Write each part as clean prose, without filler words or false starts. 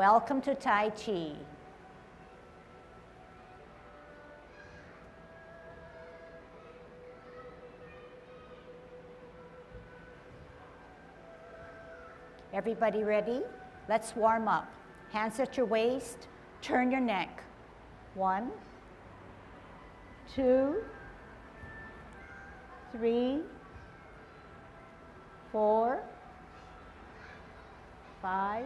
Welcome to Tai Chi. Everybody ready? Let's warm up. Hands at your waist, turn your neck. 1, 2, 3, 4, 5,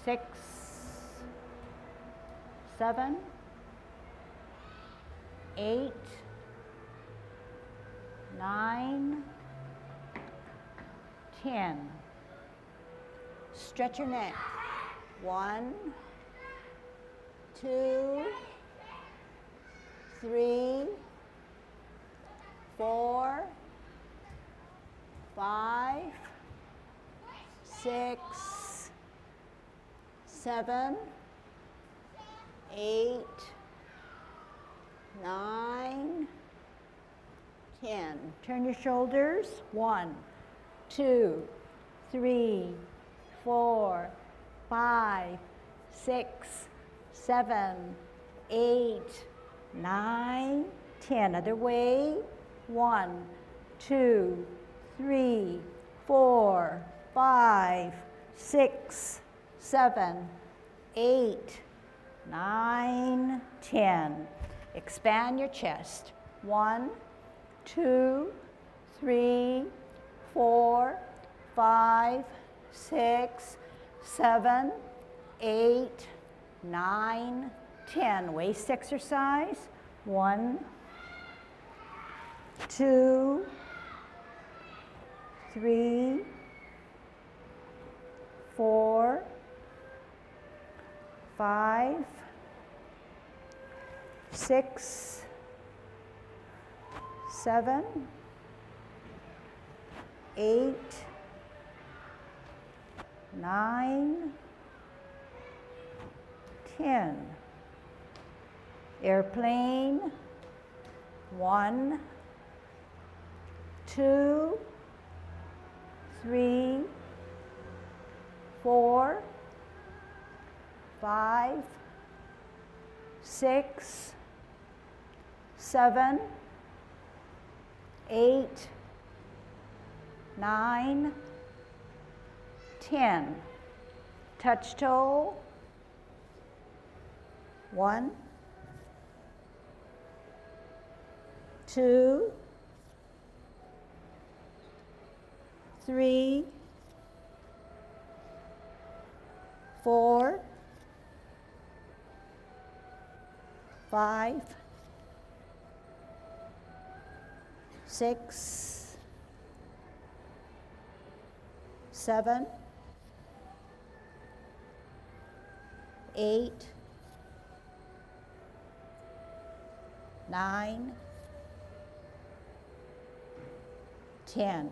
6, 7, 8, 9, 10. Stretch your neck. 1, 2, 3, 4, 5, 6, 7, 8, 9, 10. Turn your shoulders. 1, 2, 3, 4, 5, 6, 7, 8, 9, 10. Other way. 1, 2, 3, 4, 5, 6, 7, 8, 9, 10. Expand your chest. 1, 2, 3, 4, 5, 6, 7, 8, 9, 10. Waist exercise. 1, 2, 3, 4, 5, 6, 7, 8, 9, 10. Airplane. 1, 2, 3, 4, 5, 6, 7, 8, 9, 10. Touch toe. 1, 2, 3, 4, 5, 6, 7, 8, 9, 10.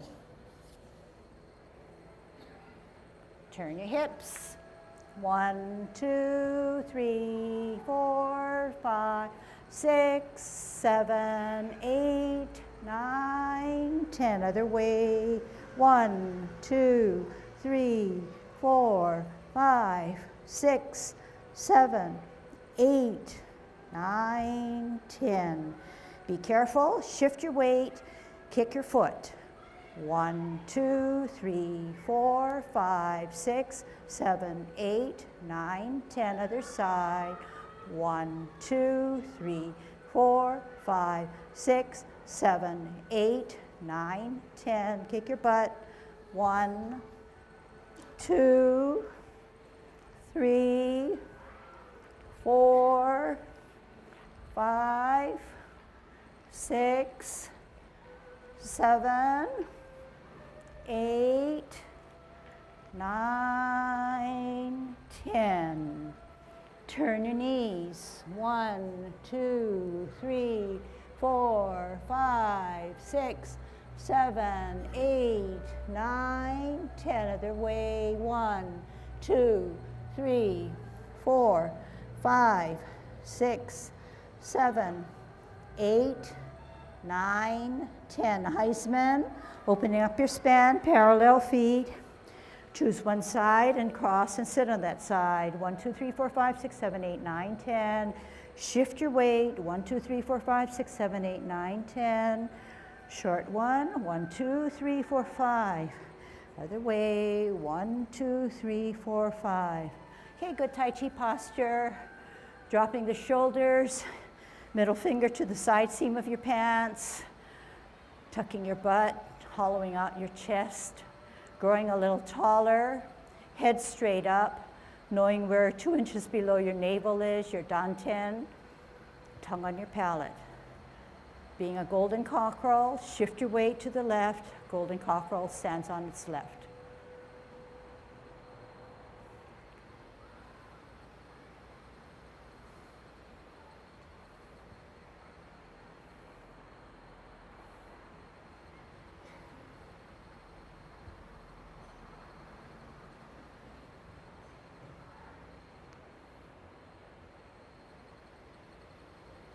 Turn your hips. 1, 2, 3, 4, 5, 6, 7, 8, 9, 10. Other way. 1, 2, 3, 4, 5, 6, 7, 8, 9, 10. Be careful. Shift your weight. Kick your foot. 1, 2, 3, 4, 5, 6, 7, 8, 9, 10. Other side. 1, 2, 3, 4, 5, 6, 7, 8, 9, 10. Kick your butt. 1, 2, 3, 4, 5, 6, 7, 8, 9, 10. Turn your knees. 1, 2, 3, 4, 5, 6, 7, 8, 9, 10. Other way. 1, 2, 3, 4, 5, 6, 7, 8, 9, 10. Heisman, opening up your span, parallel feet. Choose one side and cross and sit on that side. 1, 2, 3, 4, 5, 6, 7, 8, 9, 10. Shift your weight. 1, 2, 3, 4, 5, 6, 7, 8, 9, 10. Short one. 1, 2, 3, 4, 5. Other way. 1, 2, 3, 4, 5. Okay, good Tai Chi posture. Dropping the shoulders. Middle finger to the side seam of your pants. Tucking your butt. Hollowing out your chest. Growing a little taller. Head straight up. Knowing where 2 inches below your navel is, your dantian. Tongue on your palate. Being a golden cockerel, shift your weight to the left. Golden cockerel stands on its left.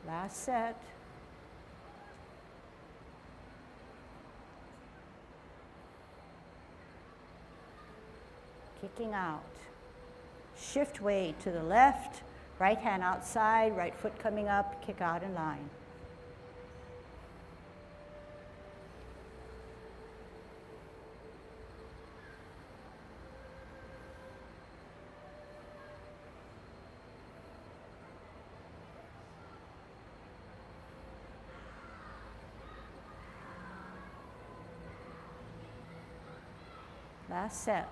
Last set. Kicking out. Shift weight to the left, right hand outside, right foot coming up, kick out in line. Last set.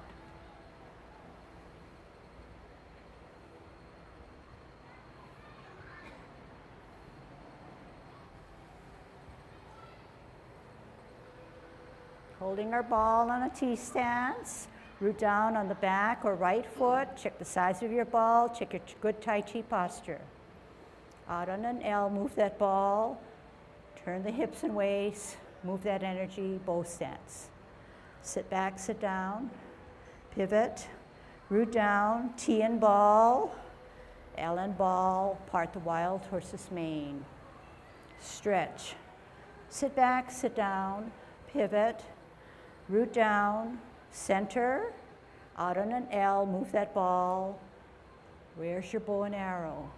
Holding our ball on a T stance, root down on the back or right foot, check the size of your ball, check your good Tai Chi posture. Out on an L, move that ball, turn the hips and waist, move that energy, bow stance. Sit back, sit down, pivot, root down, T and ball, L and ball, part the wild horse's mane. Stretch. Sit back, sit down, pivot, root down, center, out on an L, move that ball. Where's your bow and arrow?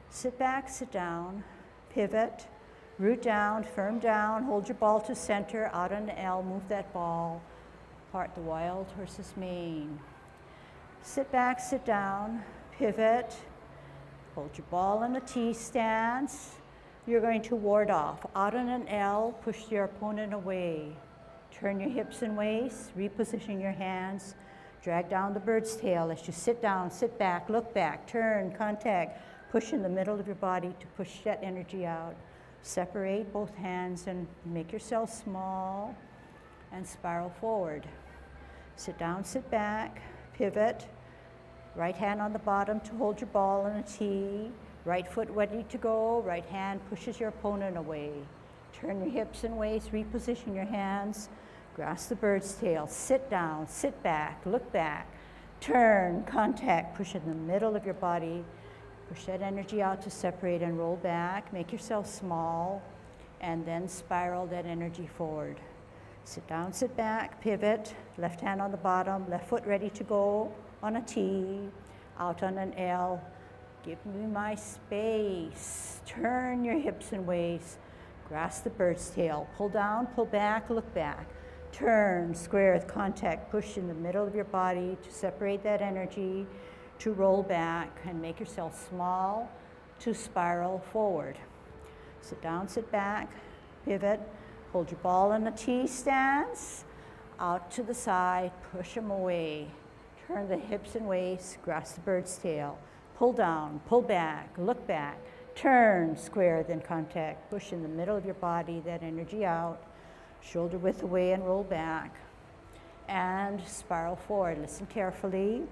Sit back, sit down, pivot, root down, firm down, hold your ball to center, out on an L, move that ball, part the wild horse's mane. Sit back, sit down, pivot, hold your ball in a T stance. You're going to ward off. Out on an L, push your opponent away. Turn your hips and waist, reposition your hands, drag down the bird's tail as you sit down, sit back, look back, turn, contact, push in the middle of your body to push that energy out. Separate both hands and make yourself small and spiral forward. Sit down, sit back, pivot, right hand on the bottom to hold your ball in a T, right foot ready to go, right hand pushes your opponent away. Turn your hips and waist, reposition your hands, grasp the bird's tail, sit down, sit back, look back, turn, contact, push in the middle of your body, push that energy out to separate and roll back, make yourself small, and then spiral that energy forward. Sit down, sit back, pivot, left hand on the bottom, left foot ready to go on a T, out on an L. Give me my space. Turn your hips and waist, grasp the bird's tail, pull down, pull back, look back. Turn, square with contact, push in the middle of your body to separate that energy, to roll back and make yourself small, to spiral forward. Sit down, sit back, pivot, hold your ball in a T stance, out to the side, push them away. Turn the hips and waist, grasp the bird's tail, pull down, pull back, look back, turn, square, then contact, push in the middle of your body, that energy out, shoulder width away and roll back, and spiral forward. Listen carefully.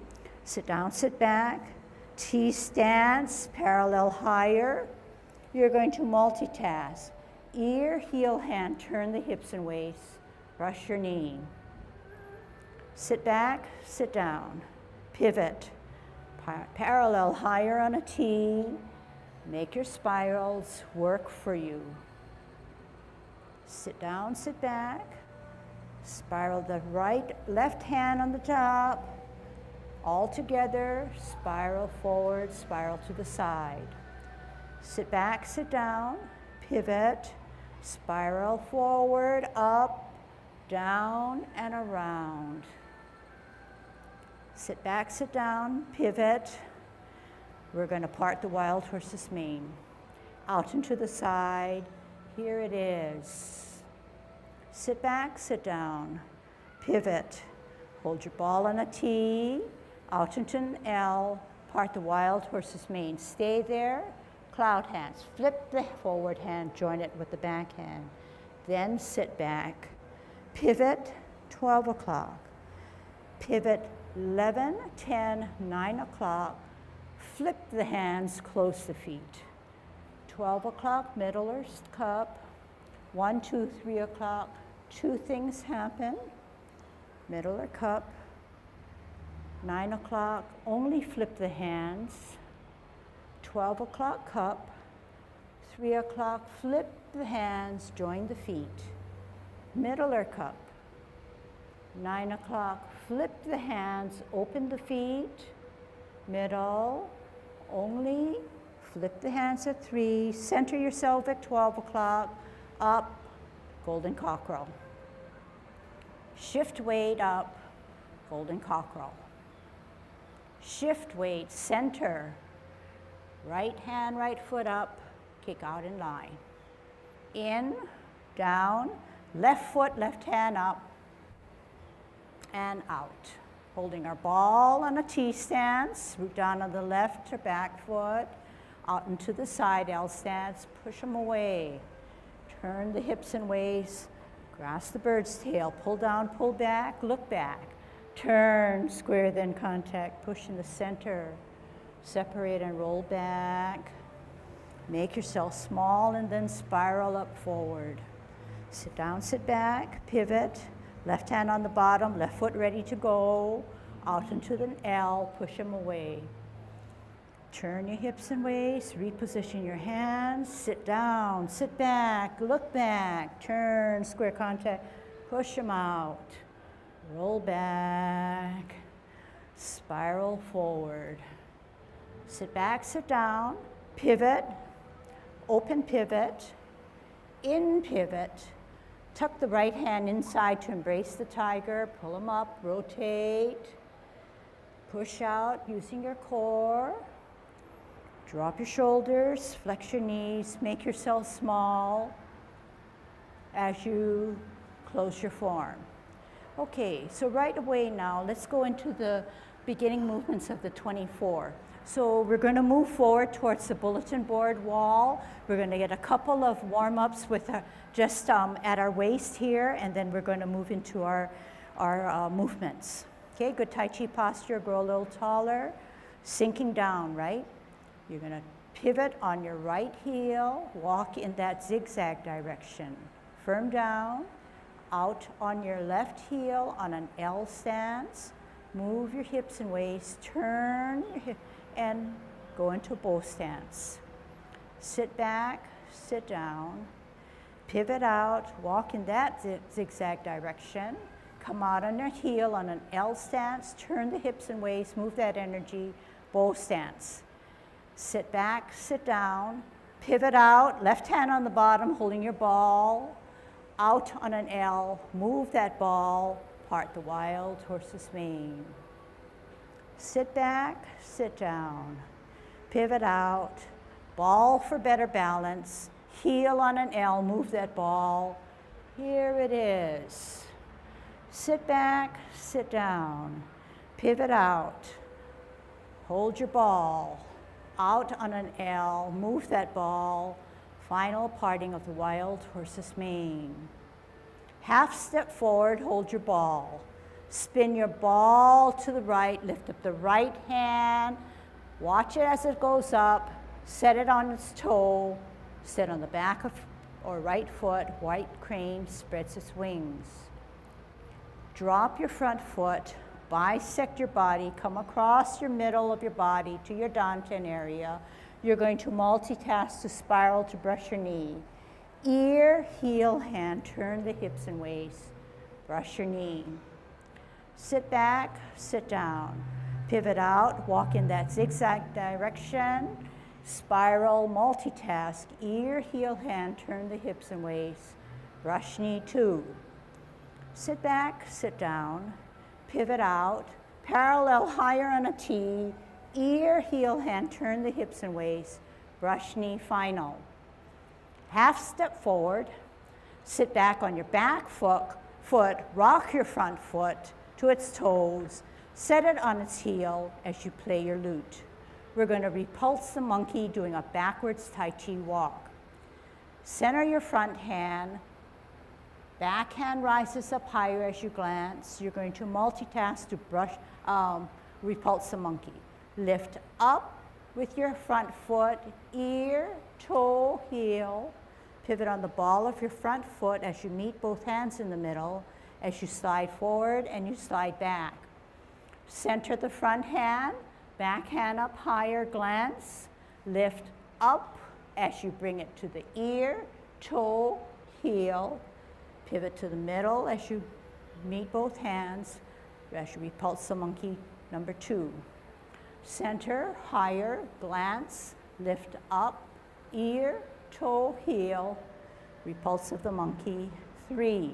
Sit down, sit back, T stance, parallel higher. You're going to multitask. Ear, heel, hand, turn the hips and waist, brush your knee. Sit back, sit down, pivot, parallel higher on a T, make your spirals work for you. Sit down, sit back, Spiral the left hand on the top. All together, spiral forward, spiral to the side. Sit back, sit down, pivot, spiral forward, up, down, and around. Sit back, sit down, pivot. We're going to part the wild horse's mane. Out and to the side. Here it is. Sit back, sit down, pivot. Hold your ball on a T, out into an L, part the wild horse's mane. Stay there, cloud hands. Flip the forward hand, join it with the back hand. Then sit back, pivot, 12 o'clock. Pivot, 11, 10, 9 o'clock. Flip the hands, close the feet. 12 o'clock, middle or cup. 1, 2, 3 o'clock. Two things happen. Middle or cup. 9 o'clock, only flip the hands. 12 o'clock, cup. 3 o'clock, flip the hands, join the feet. Middle or cup. 9 o'clock, flip the hands, open the feet. Middle, only flip the hands at 3. Center yourself at 12 o'clock. Up, golden cockerel. Shift weight up, golden cockerel. Shift weight, center. Right hand, right foot up, kick out in line. In, down, left foot, left hand up, and out. Holding our ball on a T stance, root down on the left or back foot, out into the side L stance, push them away. Turn the hips and waist, grasp the bird's tail, pull down, pull back, look back. Turn, square then contact, push in the center, separate and roll back. Make yourself small and then spiral up forward. Sit down, sit back, pivot, left hand on the bottom, left foot ready to go, out into the L, push them away. Turn your hips and waist, reposition your hands, sit down, sit back, look back, turn, square contact, push them out, roll back, spiral forward. Sit back, sit down, pivot, open pivot, in pivot, tuck the right hand inside to embrace the tiger, pull them up, rotate, push out using your core. Drop your shoulders, flex your knees, make yourself small as you close your form. Okay, so right away now, let's go into the beginning movements of the 24. So we're going to move forward towards the bulletin board wall. We're going to get a couple of warm-ups with just at our waist here, and then we're going to move into our movements. Okay, good Tai Chi posture, grow a little taller, sinking down, right? You're going to pivot on your right heel, walk in that zigzag direction. Firm down, out on your left heel on an L stance. Move your hips and waist, turn your hip, and go into a bow stance. Sit back, sit down, pivot out, walk in that zigzag direction. Come out on your heel on an L stance, turn the hips and waist, move that energy, bow stance. Sit back, sit down, pivot out, left hand on the bottom, holding your ball, out on an L, move that ball, part the wild horse's mane. Sit back, sit down, pivot out, ball for better balance, heel on an L, move that ball. Here it is. Sit back, sit down, pivot out, hold your ball, out on an L, move that ball, final parting of the wild horse's mane. Half step forward, hold your ball. Spin your ball to the right, lift up the right hand, watch it as it goes up, set it on its toe, sit on the back of or right foot, white crane spreads its wings. Drop your front foot, bisect your body, come across your middle of your body to your dantian area. You're going to multitask to spiral to brush your knee. Ear, heel, hand, turn the hips and waist. brush your knee. Sit back, sit down. Pivot out, walk in that zigzag direction. Spiral, multitask, ear, heel, hand, turn the hips and waist. Brush knee 2. Sit back, sit down. Pivot out, parallel higher on a T. Ear, heel, hand, turn the hips and waist. Brush knee final. Half step forward. Sit back on your back foot, rock your front foot to its toes, set it on its heel as you play your lute. We're going to repulse the monkey doing a backwards Tai Chi walk. Center your front hand, back hand rises up higher as you glance. You're going to multitask to repulse the monkey. Lift up with your front foot, ear, toe, heel. Pivot on the ball of your front foot as you meet both hands in the middle, as you slide forward and you slide back. Center the front hand, back hand up higher, glance. Lift up as you bring it to the ear, toe, heel. Pivot to the middle as you meet both hands, as you repulse the monkey number 2. Center, higher, glance, lift up, ear, toe, heel, repulse of the monkey 3.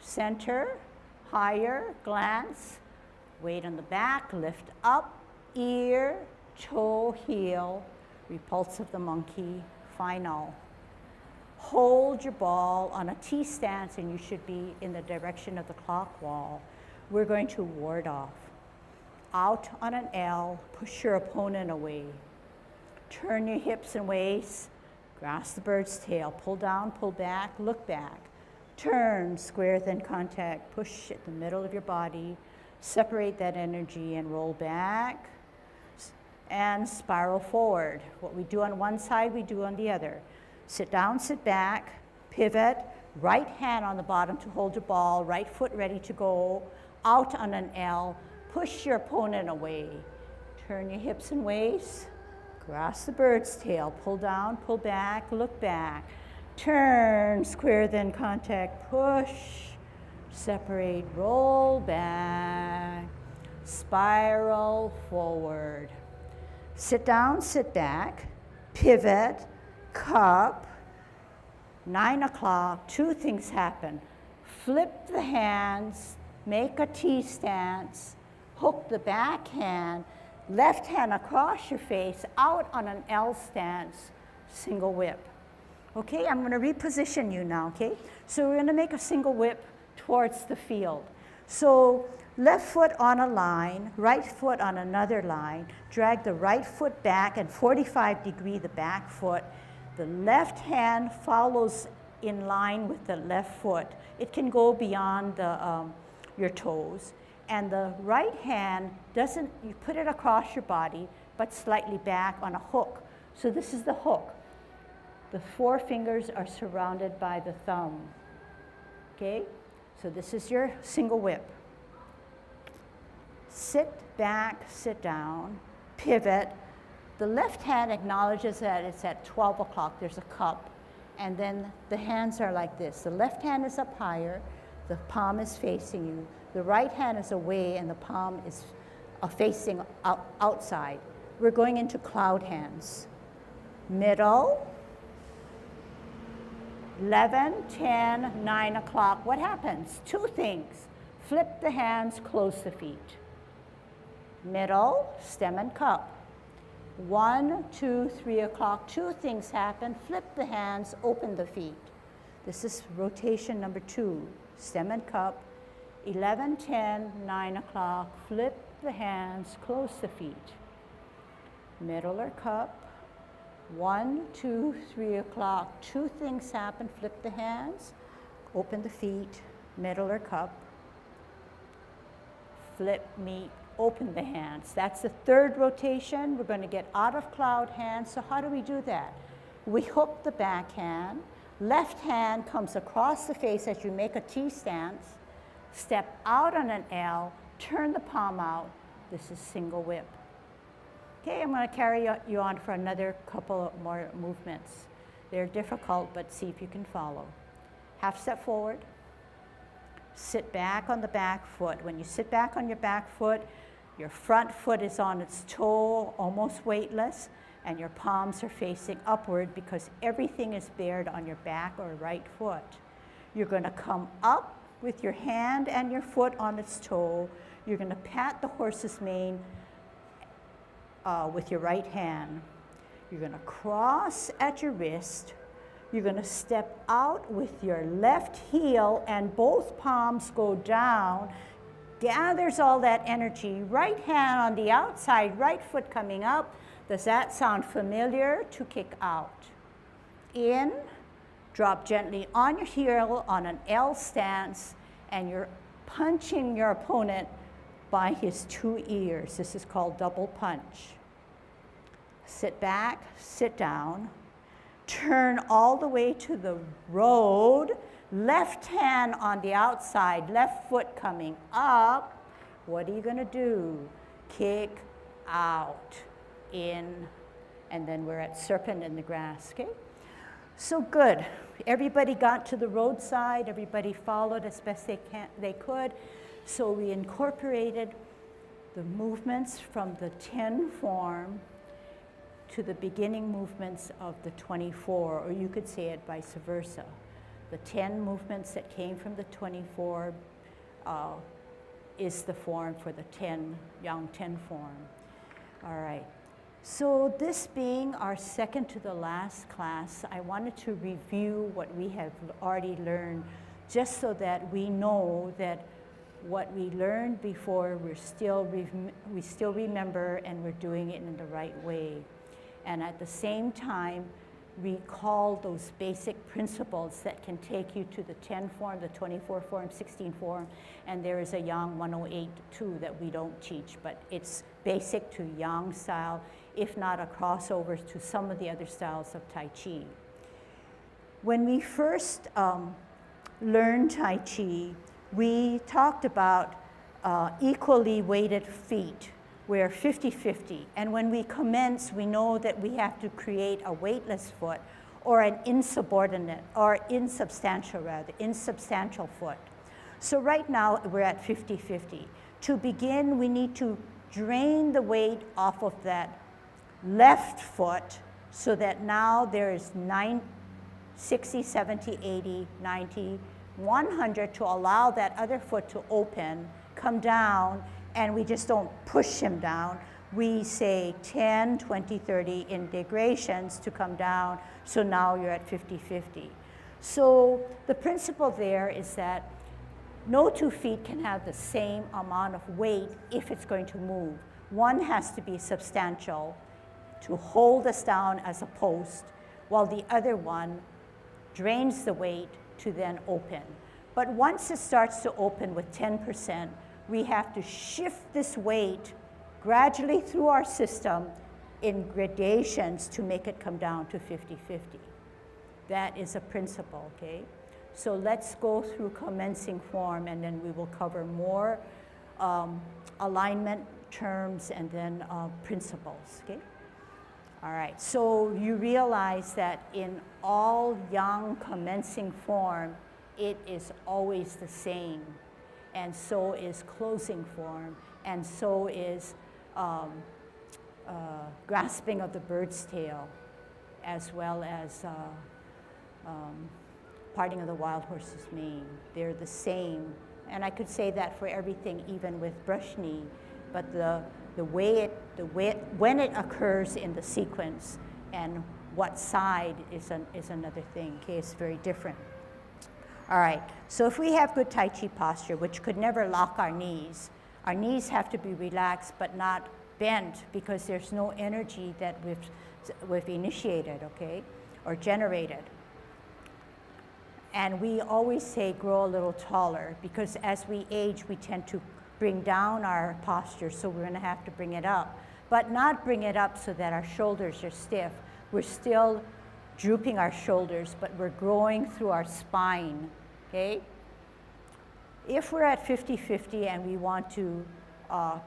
Center, higher, glance, weight on the back, lift up, ear, toe, heel, repulse of the monkey final. Hold your ball on a T stance and you should be in the direction of the clock wall. We're going to ward off. Out on an L, push your opponent away. Turn your hips and waist, grasp the bird's tail, pull down, pull back, look back. Turn, square then contact, push at the middle of your body, separate that energy and roll back and spiral forward. What we do on one side, we do on the other. Sit down, sit back, pivot, right hand on the bottom to hold your ball, right foot ready to go, out on an L, push your opponent away. Turn your hips and waist, grasp the bird's tail, pull down, pull back, look back. Turn, square then contact, push, separate, roll back, spiral forward. Sit down, sit back, pivot, cup. 9 o'clock, 2 things happen. Flip the hands, make a T stance, hook the back hand, left hand across your face, out on an L stance, single whip. Okay, I'm going to reposition you now, okay? So we're going to make a single whip towards the field. So left foot on a line, right foot on another line, drag the right foot back and 45-degree the back foot. The left hand follows in line with the left foot. It can go beyond your toes. And the right hand doesn't, you put it across your body, but slightly back on a hook. So this is the hook. The 4 fingers are surrounded by the thumb. Okay? So this is your single whip. Sit back, sit down, pivot. The left hand acknowledges that it's at 12 o'clock, there's a cup, and then the hands are like this. The left hand is up higher, the palm is facing you. The right hand is away and the palm is facing outside. We're going into cloud hands. Middle, 11, 10, 9 o'clock. What happens? 2 things. Flip the hands, close the feet. Middle, stem and cup. 1, 2, 3 o'clock. 2 things happen. Flip the hands, open the feet. This is rotation number 2. Stem and cup. 11, 10, 9 o'clock. Flip the hands, close the feet. Middle or cup. 1, 2, 3 o'clock. 2 things happen. Flip the hands, open the feet, middle or cup. Flip, meet, open the hands. That's the 3rd rotation. We're going to get out of cloud hands. So how do we do that? We hook the back hand. Left hand comes across the face as you make a T stance. Step out on an L, turn the palm out. This is single whip. Okay, I'm going to carry you on for another couple more movements. They're difficult, but see if you can follow. Half step forward. Sit back on the back foot. When you sit back on your back foot, your front foot is on its toe, almost weightless, and your palms are facing upward because everything is bared on your back or right foot. You're going to come up with your hand and your foot on its toe. You're going to pat the horse's mane with your right hand. You're going to cross at your wrist. You're going to step out with your left heel and both palms go down. Gathers all that energy. Right hand on the outside, right foot coming up. Does that sound familiar? To kick out. In, drop gently on your heel on an L stance, and you're punching your opponent by his 2 ears. This is called double punch. Sit back, sit down, turn all the way to the road, left hand on the outside, left foot coming up. What are you going to do? Kick out, in, and then we're at serpent in the grass, okay? So good. Everybody got to the roadside, everybody followed as best they could. So we incorporated the movements from the 10 form to the beginning movements of the 24, or you could say it vice versa. The 10 movements that came from the 24 is the form for the 10, Yang 10 form. All right. So this being our second to the last class, I wanted to review what we have already learned, just so that we know that what we learned before we still remember and we're doing it in the right way. And at the same time, recall those basic principles that can take you to the 10 form, the 24 form, 16 form, and there is a Yang 108 too that we don't teach, but it's basic to Yang style, if not a crossover to some of the other styles of Tai Chi. When we first learned Tai Chi, we talked about equally weighted feet. We're 50-50, and when we commence, we know that we have to create a weightless foot or an insubordinate, or insubstantial foot. So right now, we're at 50-50. To begin, we need to drain the weight off of that left foot so that now there is 60, 70, 80, 90, 100 to allow that other foot to open, come down, and we just don't push him down. We say 10, 20, 30 integrations to come down, so now you're at 50-50. So the principle there is that no 2 feet can have the same amount of weight if it's going to move. One has to be substantial to hold us down as a post, while the other one drains the weight to then open. But once it starts to open with 10%, we have to shift this weight gradually through our system in gradations to make it come down to 50-50. That is a principle, okay? So let's go through commencing form, and then we will cover more alignment terms and then principles, okay? All right, so you realize that in all Yang commencing form, it is always the same. And so is closing form, and so is grasping of the bird's tail, as well as parting of the wild horse's mane. They're the same, and I could say that for everything, even with brush knee, but when it occurs in the sequence and what side is another thing. Okay, it's very different. All right, so if we have good Tai Chi posture, which could never lock our knees have to be relaxed but not bent because there's no energy that we've initiated, okay, or generated. And we always say grow a little taller because as we age, we tend to bring down our posture, so we're gonna have to bring it up. But not bring it up so that our shoulders are stiff. We're still drooping our shoulders, but we're growing through our spine, okay? If we're at 50-50 and we want to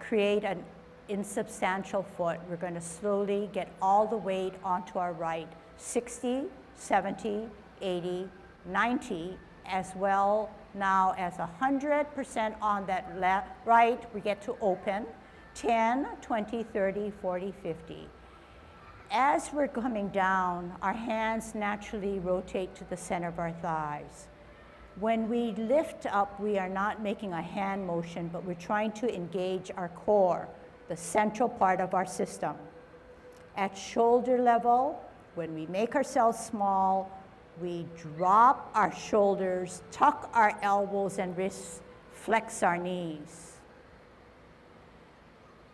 create an insubstantial foot, we're going to slowly get all the weight onto our right, 60, 70, 80, 90, as well Now as 100% on that left, right, we get to open. 10, 20, 30, 40, 50. As we're coming down, our hands naturally rotate to the center of our thighs. When we lift up, we are not making a hand motion, but we're trying to engage our core, the central part of our system. At shoulder level, when we make ourselves small, we drop our shoulders, tuck our elbows and wrists, flex our knees.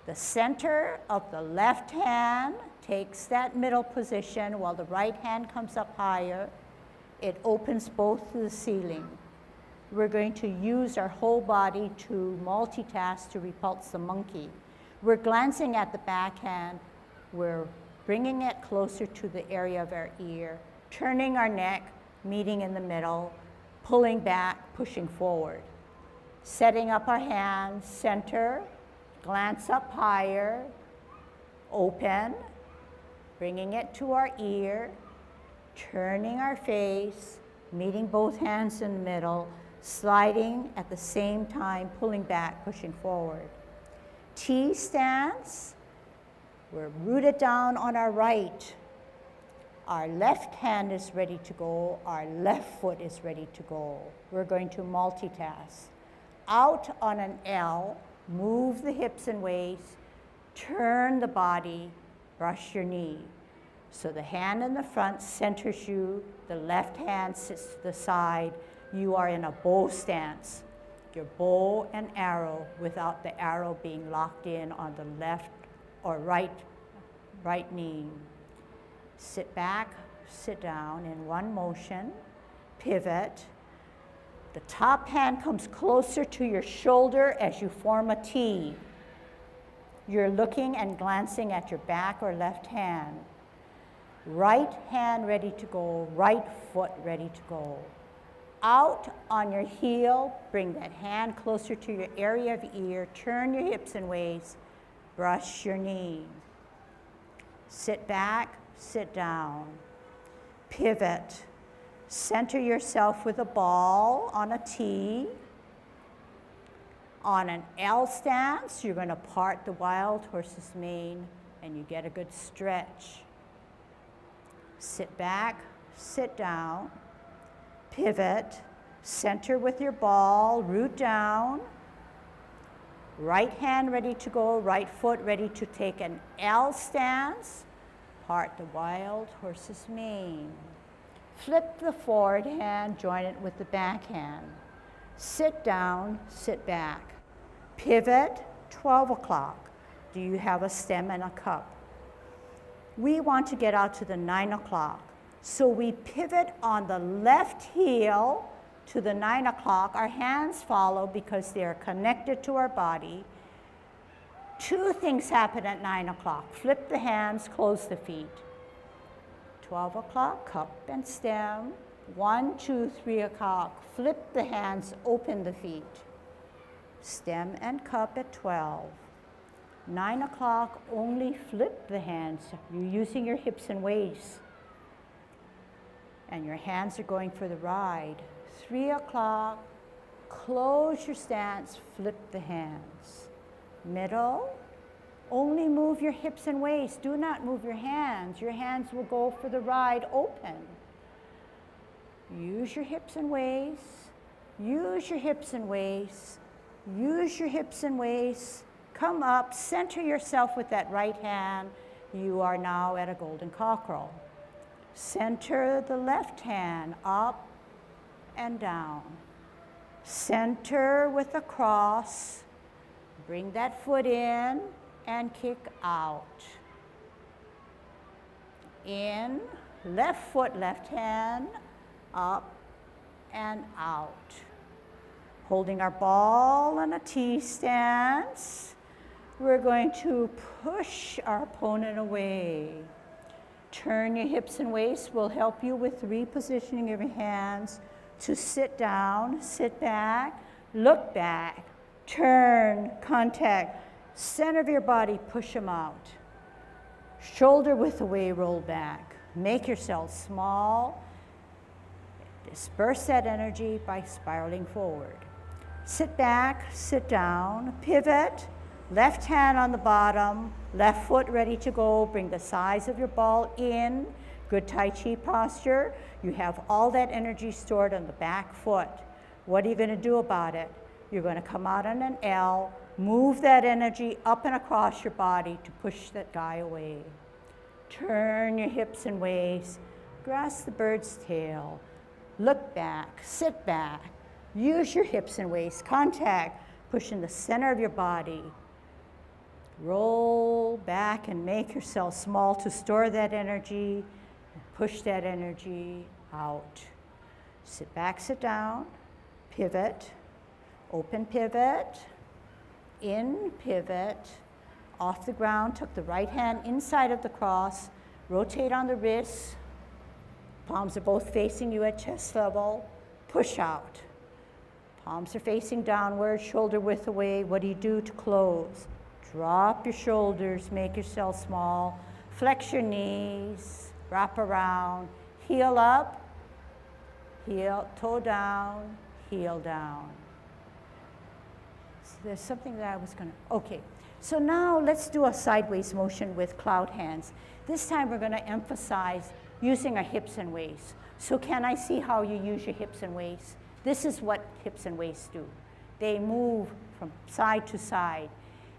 The center of the left hand takes that middle position while the right hand comes up higher. It opens both to the ceiling. We're going to use our whole body to multitask to repulse the monkey. We're glancing at the back hand. We're bringing it closer to the area of our ear, turning our neck, meeting in the middle, pulling back, pushing forward. Setting up our hands, center, glance up higher, open, bringing it to our ear, turning our face, meeting both hands in the middle, sliding at the same time, pulling back, pushing forward. T stance, we're rooted down on our right. Our left hand is ready to go, our left foot is ready to go. We're going to multitask. Out on an L, move the hips and waist, turn the body, brush your knee. So the hand in the front centers you, the left hand sits to the side. You are in a bow stance. Your bow and arrow without the arrow being locked in on the left or right knee. Sit back, sit down in one motion, pivot. The top hand comes closer to your shoulder as you form a T. You're looking and glancing at your back or left hand. Right hand ready to go, right foot ready to go. Out on your heel, bring that hand closer to your area of ear, turn your hips and waist, brush your knee. Sit back, sit down, pivot. Center yourself with a ball on a T. On an L stance, you're going to part the wild horse's mane and you get a good stretch. Sit back, sit down, pivot, center with your ball, root down. Right hand ready to go, right foot ready to take an L stance. Part the wild horse's mane. Flip the forward hand, join it with the back hand. Sit down, sit back. Pivot, 12 o'clock. Do you have a stem and a cup? We want to get out to the 9 o'clock. So we pivot on the left heel to the 9 o'clock. Our hands follow because they are connected to our body. Two things happen at 9 o'clock. Flip the hands, close the feet. 12 o'clock, cup and stem. 1, 2, 3 o'clock, flip the hands, open the feet. Stem and cup at 12. 9 o'clock, only flip the hands. You're using your hips and waist. And your hands are going for the ride. 3 o'clock, close your stance, flip the hands. Middle, only move your hips and waist. Do not move your hands. Your hands will go for the ride open. Use your hips and waist. Use your hips and waist. Use your hips and waist. Come up, center yourself with that right hand. You are now at a golden cockerel. Center the left hand up and down. Center with a cross. Bring that foot in and kick out. In, left foot, left hand, up and out. Holding our ball in a T stance. We're going to push our opponent away. Turn your hips and waist. Will help you with repositioning of your hands to sit down, sit back, look back, turn, contact, center of your body, push them out. Shoulder width away, roll back. Make yourself small. Disperse that energy by spiraling forward. Sit back, sit down, pivot, left hand on the bottom, left foot ready to go. Bring the size of your ball in. Good Tai Chi posture. You have all that energy stored on the back foot. What are you going to do about it? You're going to come out on an L, move that energy up and across your body to push that guy away. Turn your hips and waist, grasp the bird's tail, look back, sit back, use your hips and waist contact, push in the center of your body. Roll back and make yourself small to store that energy, and push that energy out. Sit back, sit down, pivot, open pivot, in pivot, off the ground, tuck the right hand inside of the cross, rotate on the wrists, palms are both facing you at chest level, push out. Palms are facing downward, shoulder width away. What do you do to close? Drop your shoulders, make yourself small, flex your knees, wrap around, heel up, heel, toe down, heel down. So there's something that I was gonna, okay. So now let's do a sideways motion with cloud hands. This time we're gonna emphasize using our hips and waists. So can I see how you use your hips and waists? This is what hips and waists do. They move from side to side.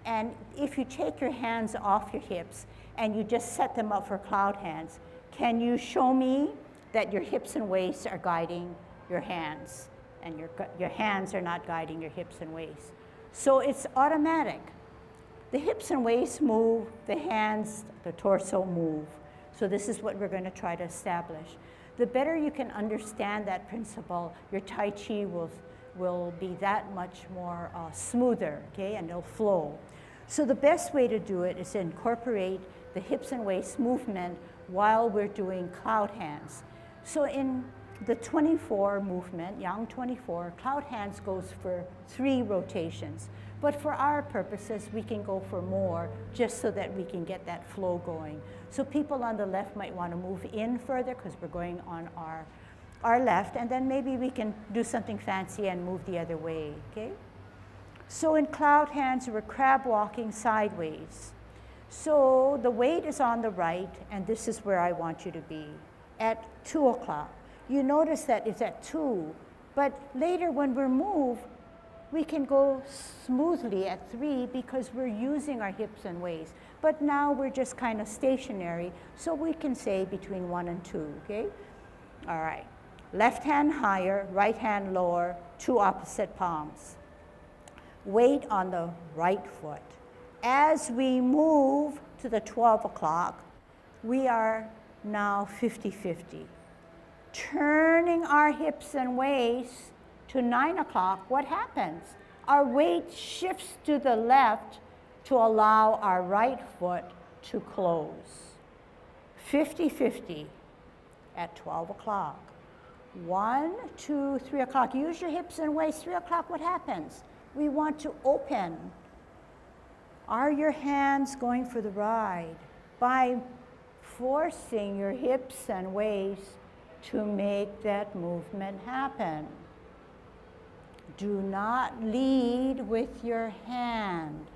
And if you take your hands off your hips and you just set them up for cloud hands, can you show me that your hips and waists are guiding your hands and your hands are not guiding your hips and waists? So it's automatic. The hips and waists move, the hands, the torso move. So this is what we're going to try to establish. The better you can understand that principle, your Tai Chi will be that much more smoother, okay, and it'll flow. So the best way to do it is to incorporate the hips and waists movement while we're doing cloud hands. So in the 24 movement, Yang 24, cloud hands goes for 3 rotations. But for our purposes, we can go for more just so that we can get that flow going. So people on the left might want to move in further because we're going on our left, and then maybe we can do something fancy and move the other way, okay? So in cloud hands, we're crab walking sideways. So the weight is on the right, and this is where I want you to be, at 2 o'clock. You notice that it's at 2, but later when we move, we can go smoothly at 3 because we're using our hips and waists. But now we're just kind of stationary, so we can say between 1 and 2, okay? All right. Left hand higher, right hand lower, 2 opposite palms. Weight on the right foot. As we move to the 12 o'clock, we are now 50-50. Turning our hips and waists to 9 o'clock, what happens? Our weight shifts to the left to allow our right foot to close. 50-50 at 12 o'clock. 1, 2, 3 o'clock. Use your hips and waists. 3 o'clock, what happens? We want to open. Are your hands going for the ride? By forcing your hips and waists to make that movement happen. Do not lead with your hand.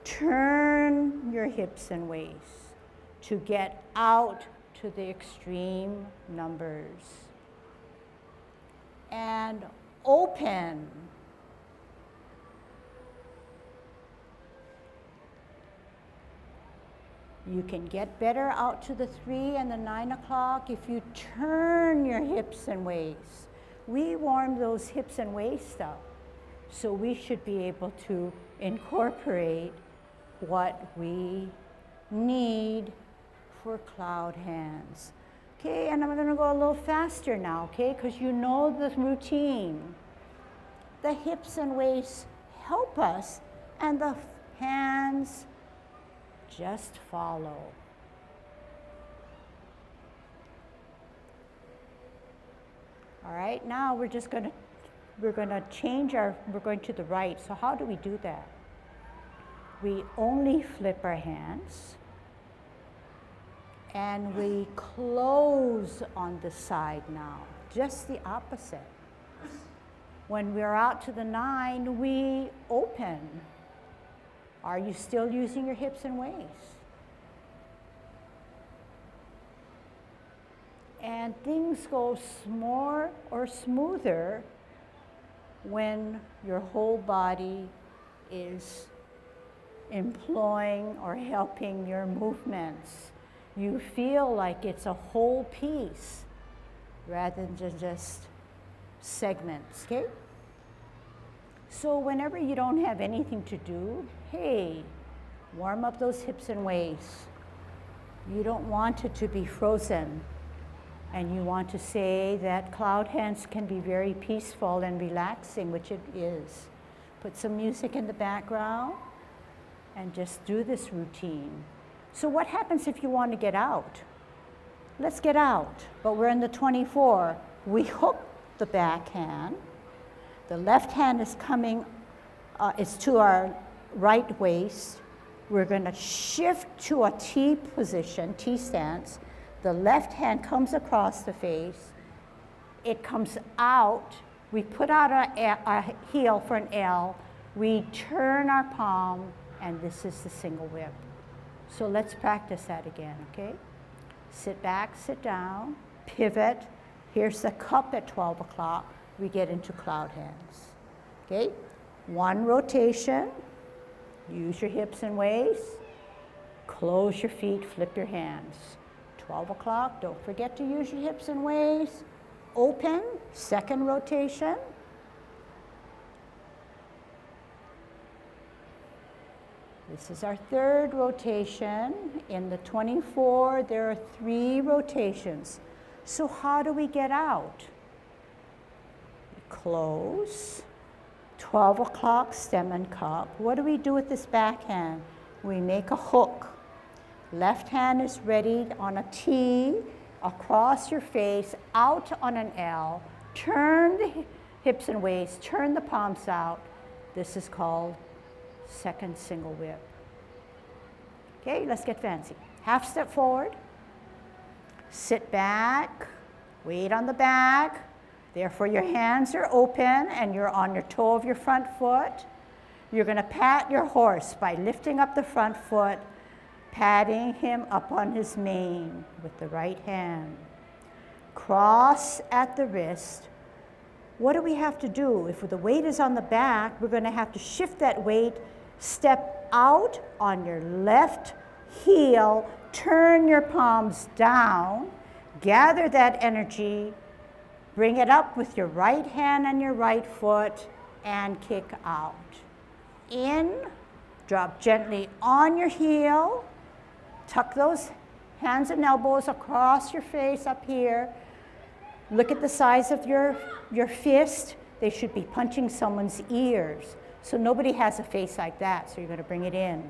Turn your hips and waists to get out to the extreme numbers. And open. You can get better out to the 3 and the 9 o'clock if you turn your hips and waists. We warm those hips and waists up, so we should be able to incorporate what we need for cloud hands. Okay, and I'm going to go a little faster now, okay, because you know the routine. The hips and waists help us, and the hands just follow. All right, now we're going to the right. So how do we do that? We only flip our hands and we close on the side now. just the opposite. When we're out to the 9, we open. Are you still using your hips and waists? And things go more or smoother when your whole body is employing or helping your movements. You feel like it's a whole piece rather than just segments, okay? So whenever you don't have anything to do, hey, warm up those hips and waists. You don't want it to be frozen. And you want to say that cloud hands can be very peaceful and relaxing, which it is. Put some music in the background and just do this routine. So what happens if you want to get out? Let's get out, but we're in the 24. We hook the back hand. The left hand is coming, it's to our right waist. We're gonna shift to a T position, T stance. The left hand comes across the face. It comes out. We put out a heel for an L. We turn our palm, and this is the single whip. So let's practice that again, okay? Sit back, sit down, pivot. Here's the cup at 12 o'clock. We get into cloud hands, okay? One rotation. Use your hips and waists. Close your feet, flip your hands. 12 o'clock, don't forget to use your hips and waists. Open, second rotation. This is our third rotation. In the 24, there are 3 rotations. So how do we get out? Close. 12 o'clock, stem and cup. What do we do with this backhand? We make a hook. Left hand is ready on a T, across your face, out on an L. Turn the hips and waists, turn the palms out. This is called second single whip. Okay, let's get fancy. Half step forward. Sit back, weight on the back. Therefore, your hands are open and you're on your toe of your front foot. You're gonna pat your horse by lifting up the front foot, patting him up on his mane with the right hand. Cross at the wrist. What do we have to do? If the weight is on the back, we're gonna have to shift that weight, step out on your left heel, turn your palms down, gather that energy, bring it up with your right hand and your right foot, and kick out. In, drop gently on your heel, tuck those hands and elbows across your face up here. Look at the size of your fist. They should be punching someone's ears. So nobody has a face like that, so you're gonna bring it in.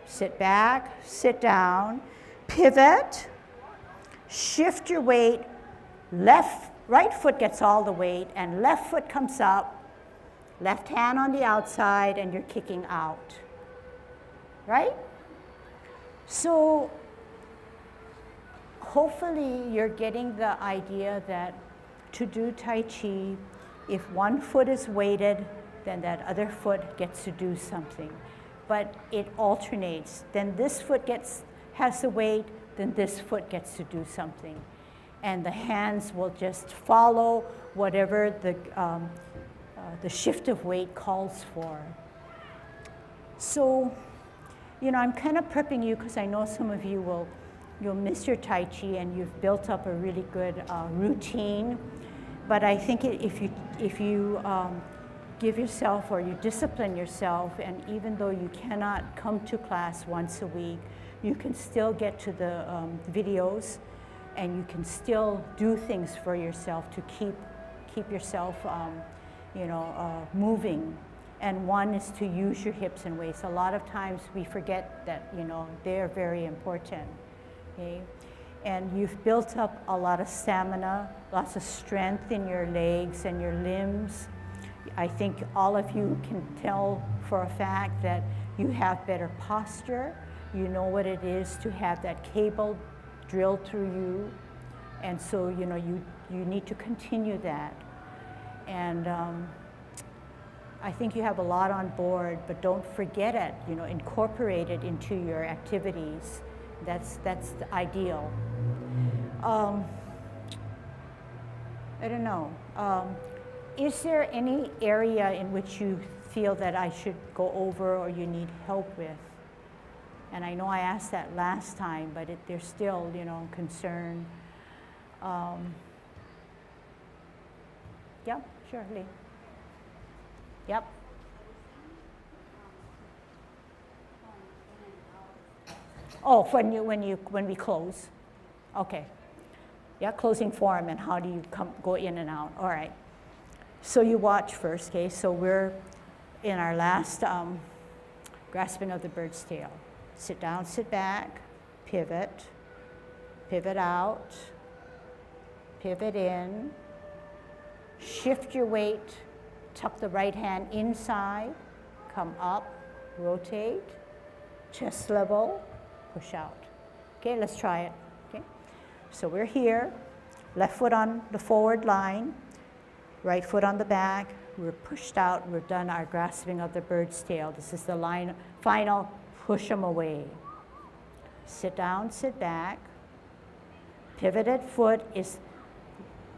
Sit back, sit down, pivot, shift your weight, right foot gets all the weight, and left foot comes up, left hand on the outside, and you're kicking out, right? So hopefully you're getting the idea that to do Tai Chi, if one foot is weighted, then that other foot gets to do something. But it alternates. Then this foot has the weight, then this foot gets to do something. And the hands will just follow whatever the shift of weight calls for. So, you know, I'm kind of prepping you because I know some of you you'll miss your Tai Chi and you've built up a really good routine. But I think if you give yourself or you discipline yourself, and even though you cannot come to class once a week, you can still get to the videos and you can still do things for yourself to keep yourself moving. And one is to use your hips and waists. A lot of times we forget that, you know, they're very important, okay? And you've built up a lot of stamina, lots of strength in your legs and your limbs. I think all of you can tell for a fact that you have better posture. You know what it is to have that cable drilled through you. And so, you know, you need to continue that. And I think you have a lot on board, but don't forget it, you know, incorporate it into your activities. That's the ideal. I don't know. Is there any area in which you feel that I should go over or you need help with? And I know I asked that last time, but there's still, you know, concern. Yeah, sure, Lee. Yep. Oh, when we close. Okay. Yeah, closing form, and how do you go in and out? All right. So you watch first, okay? So we're in our last grasping of the bird's tail. Sit down, sit back, pivot, pivot out, pivot in, shift your weight, tuck the right hand inside, come up, rotate, chest level, push out. Okay, let's try it. Okay, so we're here, left foot on the forward line, right foot on the back, we're pushed out, we've done our grasping of the bird's tail. This is the final push them away. Sit down, sit back, pivoted foot is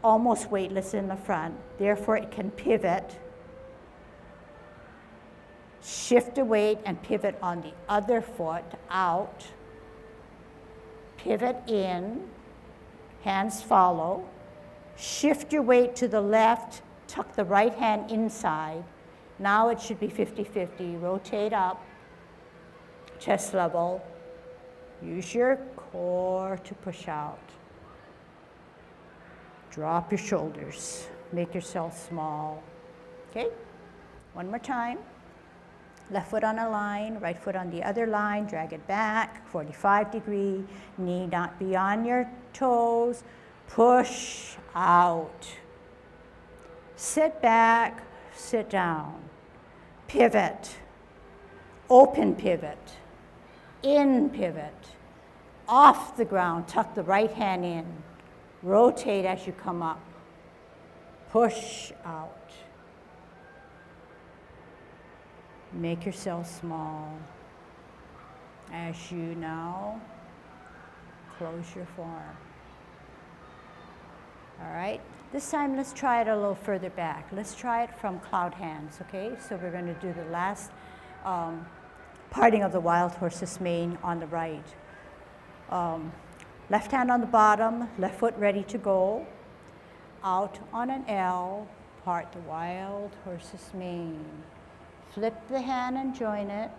almost weightless in the front, therefore it can pivot, shift the weight and pivot on the other foot out, pivot in, hands follow, shift your weight to the left, tuck the right hand inside. Now it should be 50-50, rotate up, chest level, use your core to push out. Drop your shoulders, make yourself small. Okay, one more time. Left foot on a line, right foot on the other line, drag it back, 45 degree, knee not beyond your toes, push out. Sit back, sit down, pivot, open pivot, in pivot, off the ground, tuck the right hand in, rotate as you come up, push out. Make yourself small as you now close your form. All right, this time let's try it a little further back. Let's try it from cloud hands, okay? So we're going to do the last parting of the wild horse's mane on the right. Left hand on the bottom, left foot ready to go. Out on an L, part the wild horse's mane. Flip the hand and join it.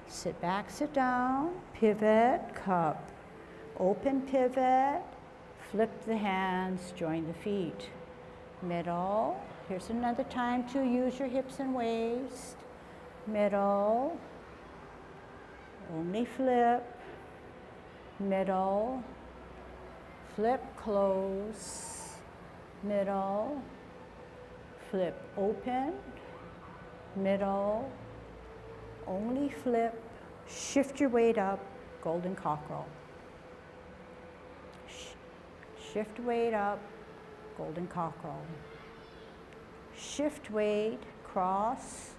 Sit back, sit down, pivot, cup. Open pivot, flip the hands, join the feet. Middle, here's another time to use your hips and waist. Middle, only flip. Middle, flip, close. Middle, flip, open. Middle, only flip, shift your weight up, golden cockerel. Shift weight up, golden cockerel. Shift weight, cross,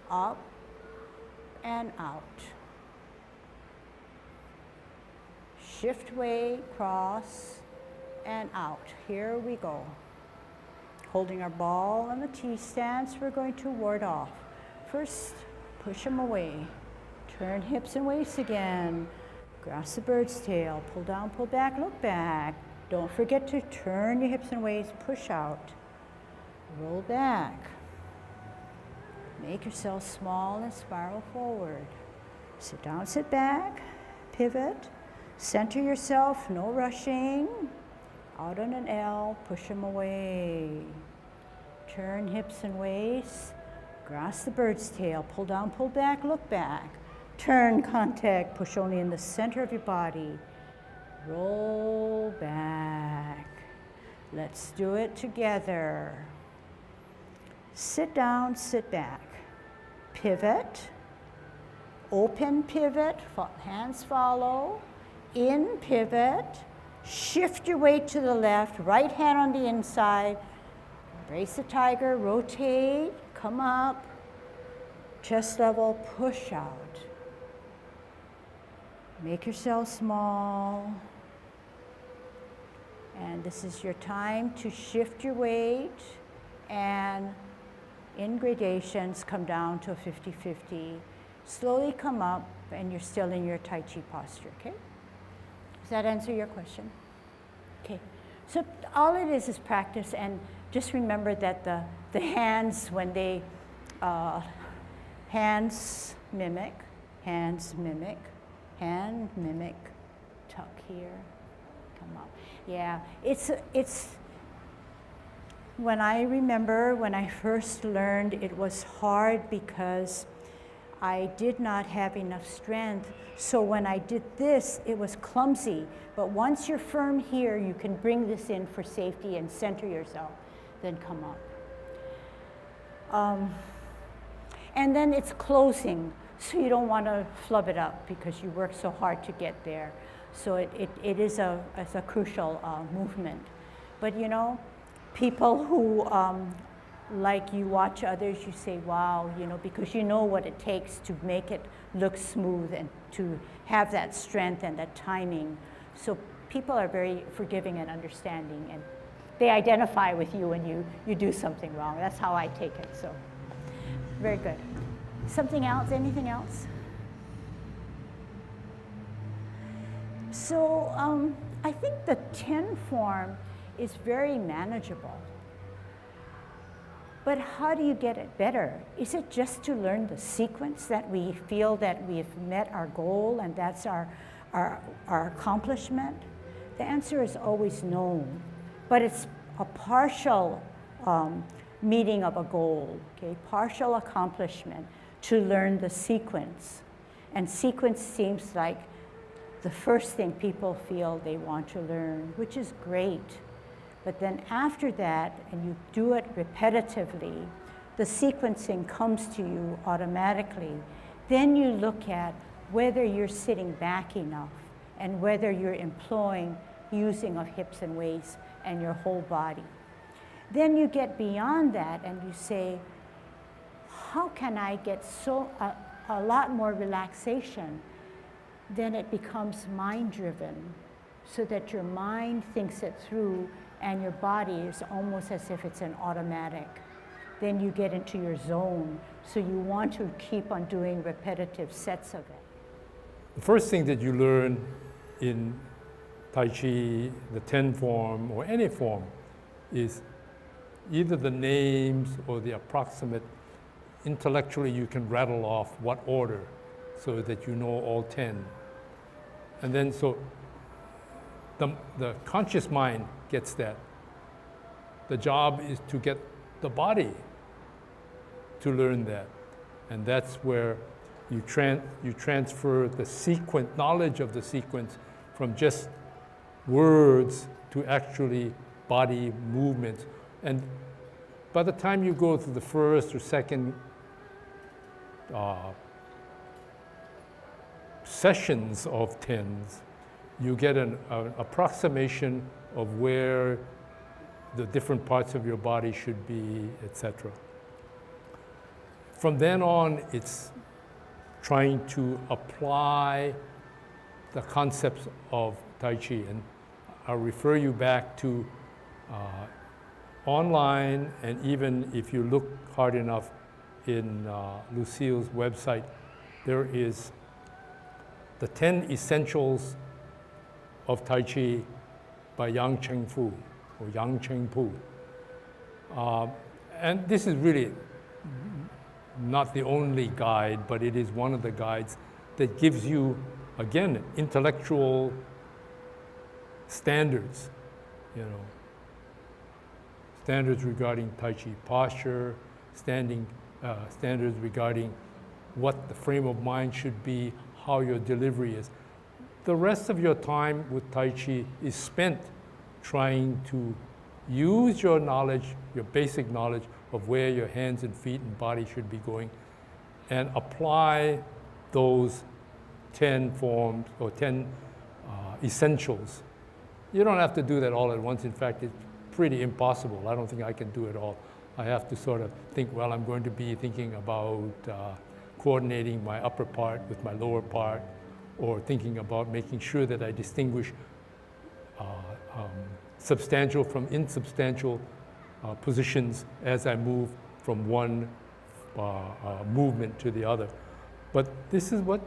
up, and out. Shift weight, cross, and out. Here we go. Holding our ball on the T stance, we're going to ward off. First, push them away. Turn hips and waist again. Grasp the bird's tail. Pull down, pull back, look back. Don't forget to turn your hips and waist, push out. Roll back. Make yourself small and spiral forward. Sit down, sit back, pivot. Center yourself, no rushing. Out on an L, push them away. Turn hips and waist. Grasp the bird's tail. Pull down, pull back, look back. Turn, contact, push only in the center of your body. Roll back. Let's do it together. Sit down, sit back. Pivot. Open pivot, hands follow. In pivot. Shift your weight to the left, right hand on the inside. Embrace the tiger, rotate, come up. Chest level, push out. Make yourself small. And this is your time to shift your weight and in gradations come down to a 50-50. Slowly come up and you're still in your Tai Chi posture, okay? Does that answer your question? Okay, so all it is practice, and just remember that the hands, when they, hands mimic, hand mimic, tuck here, come up. Yeah, it's when I remember when I first learned, it was hard because I did not have enough strength. So when I did this, it was clumsy. But once you're firm here, you can bring this in for safety and center yourself, then come up. And then it's closing, so you don't want to flub it up because you work so hard to get there. So it is a crucial movement. But you know, people who like you watch others, you say, wow, you know, because you know what it takes to make it look smooth and to have that strength and that timing. So people are very forgiving and understanding, and they identify with you when you do something wrong. That's how I take it, so very good. Something else, anything else? So I think the 10 form is very manageable. But how do you get it better? Is it just to learn the sequence that we feel that we've met our goal and that's our accomplishment? The answer is always no, but it's a partial meeting of a goal, okay? Partial accomplishment to learn the sequence. And sequence seems like the first thing people feel they want to learn, which is great. But then after that, and you do it repetitively, the sequencing comes to you automatically. Then you look at whether you're sitting back enough and whether you're employing using of hips and waists and your whole body. Then you get beyond that and you say, how can I get a lot more relaxation? Then it becomes mind-driven, so that your mind thinks it through and your body is almost as if it's an automatic. Then you get into your zone, so you want to keep on doing repetitive sets of it. The first thing that you learn in Tai Chi, the 10 form, or any form, is either the names or the approximate. Intellectually, you can rattle off what order so that you know all 10. And then so the conscious mind gets that. The job is to get the body to learn that. And that's where you transfer the knowledge of the sequence from just words to actually body movements. And by the time you go through the first or second sessions of tens, you get an approximation of where the different parts of your body should be, etc. From then on, it's trying to apply the concepts of Tai Chi. And I'll refer you back to online, and even if you look hard enough in Lucille's website, there is the 10 Essentials of Tai Chi by Yang Cheng Fu, or Yang Cheng Pu. And this is really not the only guide, but it is one of the guides that gives you, again, intellectual standards, you know, standards regarding Tai Chi posture, standards regarding what the frame of mind should be, how your delivery is. The rest of your time with Tai Chi is spent trying to use your knowledge, your basic knowledge of where your hands and feet and body should be going, and apply those 10 forms or 10 essentials You don't have to do that all at once. In fact, it's pretty impossible. I don't think I can do it all. I have to sort of think, well, I'm going to be thinking about coordinating my upper part with my lower part, or thinking about making sure that I distinguish substantial from insubstantial positions as I move from one movement to the other. But this is what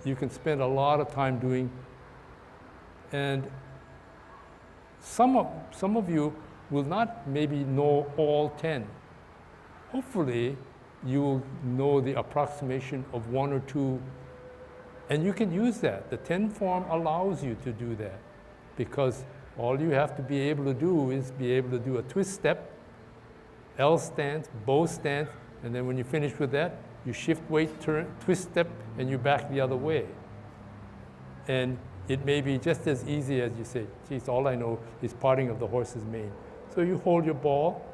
you can spend a lot of time doing. And some of you will not maybe know all 10. Hopefully, you will know the approximation of 1 or 2, and you can use that. The 10 form allows you to do that, because all you have to be able to do is be able to do a twist step, L stance, bow stance, and then when you finish with that, you shift weight, turn, twist step, and you back the other way. And it may be just as easy as you say, geez, all I know is parting of the horse's mane. So you hold your ball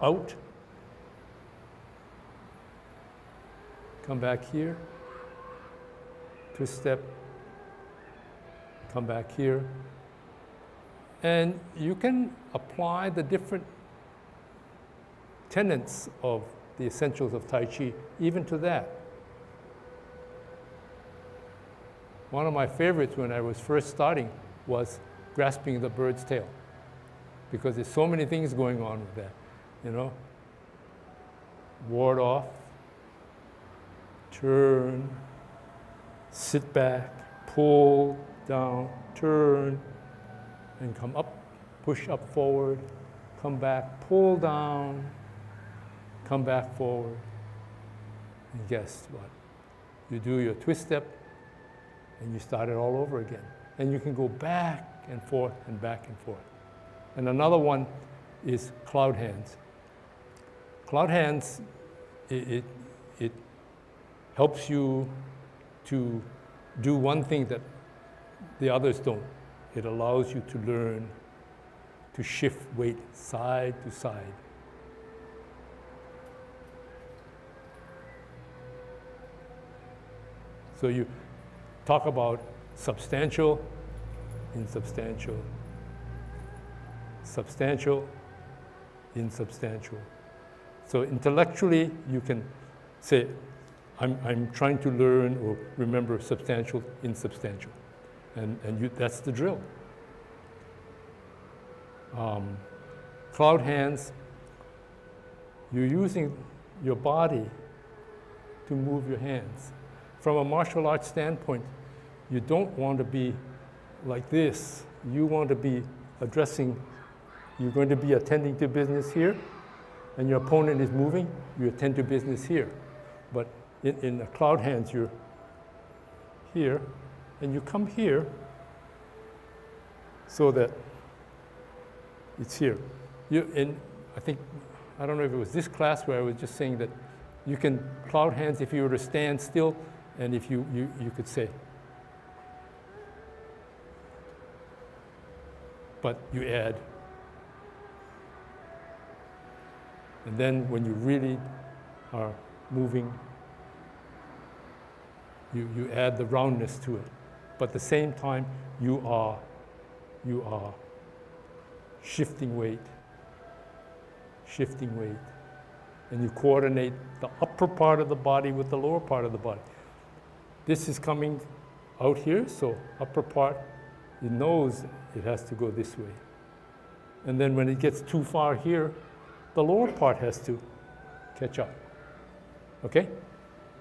out, come back here, twist step, come back here, and you can apply the different tenets of the essentials of Tai Chi even to that. One of my favorites when I was first starting was grasping the bird's tail, because there's so many things going on with that, you know. Ward off, turn, sit back, pull down, turn, and come up, push up forward, come back, pull down, come back forward. And guess what? You do your twist step, and you start it all over again. And you can go back and forth and back and forth. And another one is cloud hands. Cloud hands, it helps you to do one thing that the others don't. It allows you to learn to shift weight side to side. So you talk about substantial, insubstantial, substantial, insubstantial. So intellectually, you can say, I'm trying to learn or remember substantial, insubstantial. And that's the drill. Cloud hands, you're using your body to move your hands. From a martial arts standpoint, you don't want to be like this. You want to be addressing, you're going to be attending to business here, and your opponent is moving, you attend to business here. But in the cloud hands, you're here, and you come here so that it's here. I don't know if it was this class where I was just saying that you can cloud hands if you were to stand still, and if you could say. But you add. And then when you really are moving, you add the roundness to it. But at the same time, you are shifting weight, and you coordinate the upper part of the body with the lower part of the body. This is coming out here, so upper part, it knows it has to go this way. And then when it gets too far here, the lower part has to catch up. Okay?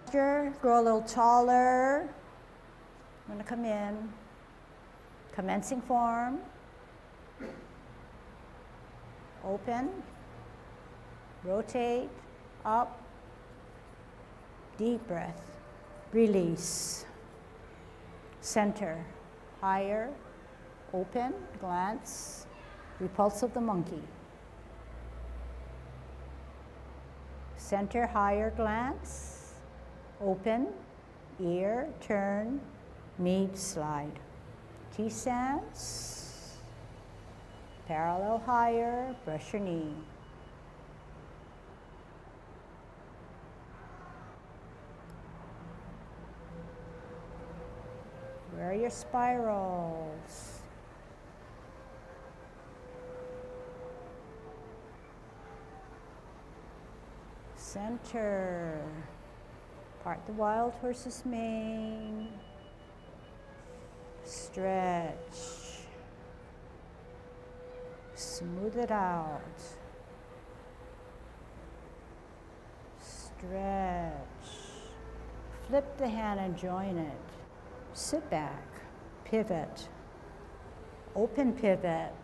Grow a little taller. I'm going to come in. Commencing form. Open. Rotate. Up. Deep breath. Release. Center. Higher. Open. Glance. Repulse of the monkey. Center, higher, glance. Open. Ear, turn. Meet, slide. T-stance. Parallel, higher. Brush your knee. Where are your spirals? Center. Part the wild horse's mane. Stretch. Smooth it out. Stretch. Flip the hand and join it. Sit back. Pivot. Open pivot.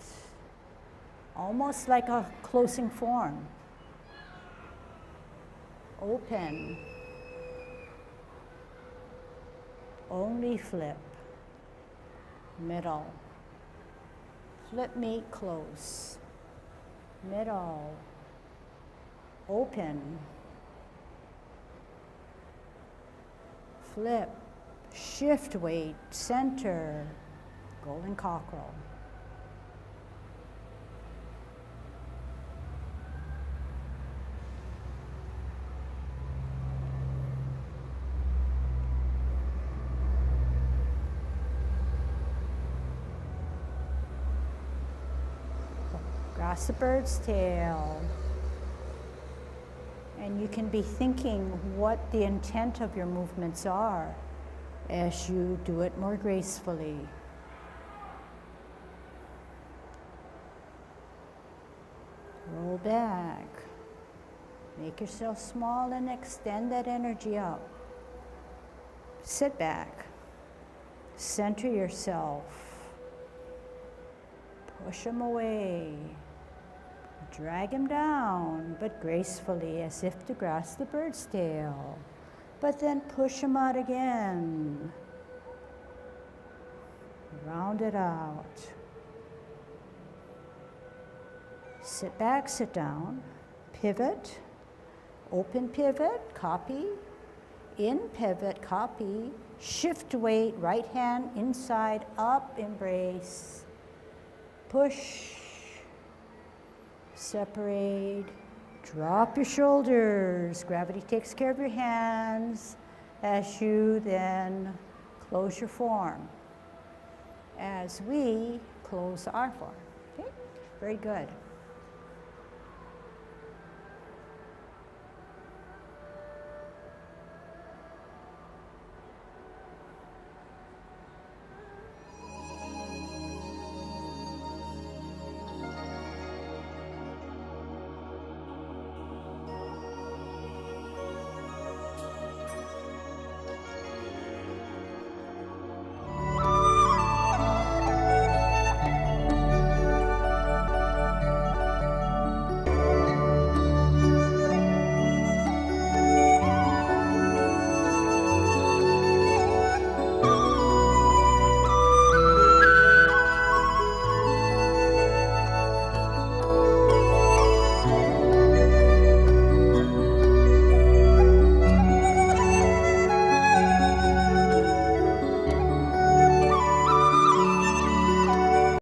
Almost like a closing form. Open. Only flip. Middle. Flip, meet, close. Middle. Open. Flip. Shift weight. Center. Golden cockerel. Grasp the bird's tail. And you can be thinking what the intent of your movements are as you do it more gracefully. Roll back. Make yourself small and extend that energy up. Sit back. Center yourself. Push them away. Drag him down, but gracefully, as if to grasp the bird's tail. But then push him out again. Round it out. Sit back, sit down. Pivot. Open pivot, copy. In pivot, copy. Shift weight, right hand inside, up, embrace. Push. Separate, drop your shoulders. Gravity takes care of your hands as you then close your form. As we close our form. Okay? Very good.